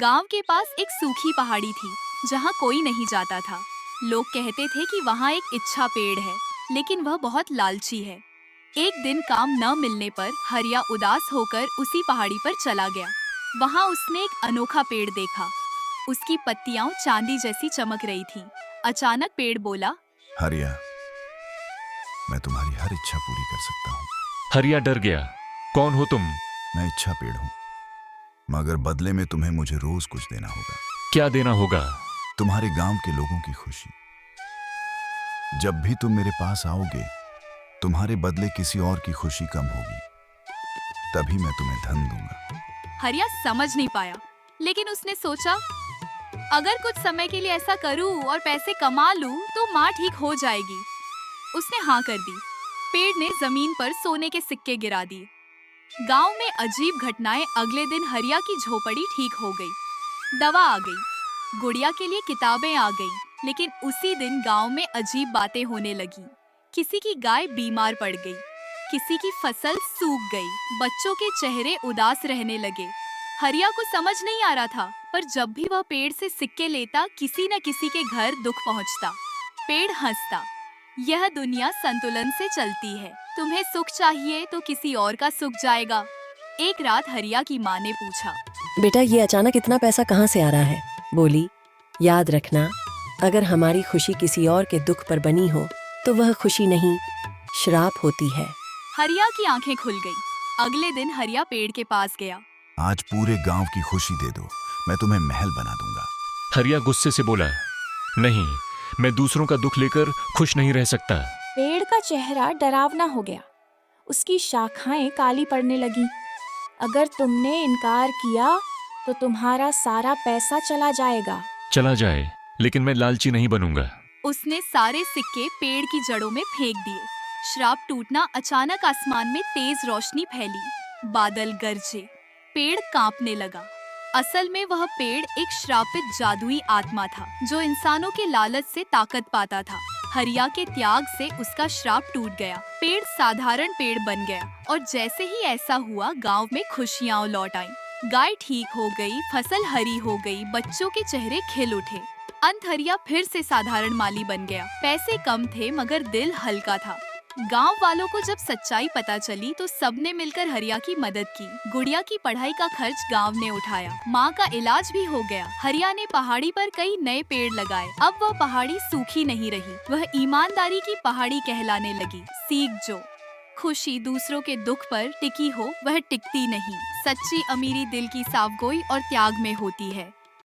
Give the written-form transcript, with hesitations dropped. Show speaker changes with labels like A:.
A: गांव के पास एक सूखी पहाड़ी थी जहां कोई नहीं जाता था। लोग कहते थे कि वहां एक इच्छा पेड़ है, लेकिन वह बहुत लालची है। एक दिन काम न मिलने पर हरिया उदास होकर उसी पहाड़ी पर चला गया। वहां उसने एक अनोखा पेड़ देखा। उसकी पत्तियां चांदी जैसी चमक रही थीं। अचानक पेड़ बोला,
B: हरिया, मैं तुम्हारी हर इच्छा पूरी कर सकता हूँ।
C: हरिया डर गया। कौन हो तुम?
B: मैं इच्छा पेड़ हूँ, मगर बदले में तुम्हें मुझे रोज कुछ देना होगा।
C: क्या देना होगा?
B: तुम्हारे गांव के लोगों की खुशी। जब भी तुम मेरे पास आओगे, तुम्हारे बदले किसी और की खुशी कम होगी, तभी मैं तुम्हें धन दूंगा।
A: हरिया समझ नहीं पाया, लेकिन उसने सोचा, अगर कुछ समय के लिए ऐसा करूं और पैसे कमा लूं तो माँ ठीक हो जाएगी। उसने हाँ कर दी। पेड़ ने जमीन पर सोने के सिक्के गिरा दिए। गांव में अजीब घटनाएं। अगले दिन हरिया की झोपड़ी ठीक हो गई, दवा आ गई, गुड़िया के लिए किताबें आ गईं। लेकिन उसी दिन गांव में अजीब बातें होने लगी। किसी की गाय बीमार पड़ गई, किसी की फसल सूख गई, बच्चों के चेहरे उदास रहने लगे। हरिया को समझ नहीं आ रहा था, पर जब भी वह पेड़ से सिक्के लेता, किसी न किसी के घर दुख पहुंचता। पेड़ हंसता, यह दुनिया संतुलन से चलती है। तुम्हें सुख चाहिए तो किसी और का सुख जाएगा। एक रात हरिया की माँ ने पूछा,
D: बेटा, ये अचानक इतना पैसा कहाँ से आ रहा है? बोली, याद रखना, अगर हमारी खुशी किसी और के दुख पर बनी हो तो वह खुशी नहीं, श्राप होती है।
A: हरिया की आंखें खुल गईं। अगले दिन हरिया पेड़ के पास गया।
B: आज पूरे गांव की खुशी दे दो, मैं तुम्हें महल बना दूंगा।
C: हरिया गुस्से से बोला, नहीं, मैं दूसरों का दुख लेकर खुश नहीं रह सकता।
E: पेड़ का चेहरा डरावना हो गया। उसकी शाखाएं काली पड़ने लगीं। अगर तुमने इनकार किया तो तुम्हारा सारा पैसा चला जाएगा।
C: चला जाए, लेकिन मैं लालची नहीं बनूंगा।
A: उसने सारे सिक्के पेड़ की जड़ों में फेंक दिए। श्राप टूटना। अचानक आसमान में तेज रोशनी फैली, बादल गरजे, पेड़ कांपने लगा। असल में वह पेड़ एक श्रापित जादुई आत्मा था, जो इंसानों के लालच से ताकत पाता था। हरिया के त्याग से उसका श्राप टूट गया। पेड़ साधारण पेड़ बन गया, और जैसे ही ऐसा हुआ, गांव में खुशियां लौट आईं। गाय ठीक हो गई, फसल हरी हो गई, बच्चों के चेहरे खिल उठे। अंत हरिया फिर से साधारण माली बन गया। पैसे कम थे, मगर दिल हल्का था। गांव वालों को जब सच्चाई पता चली तो सबने मिलकर हरिया की मदद की। गुड़िया की पढ़ाई का खर्च गांव ने उठाया। माँ का इलाज भी हो गया। हरिया ने पहाड़ी पर कई नए पेड़ लगाए। अब वह पहाड़ी सूखी नहीं रही, वह ईमानदारी की पहाड़ी कहलाने लगी। सीख जो खुशी दूसरों के दुख पर टिकी हो, वह टिकती नहीं। सच्ची अमीरी दिल की साफगोई और त्याग में होती है।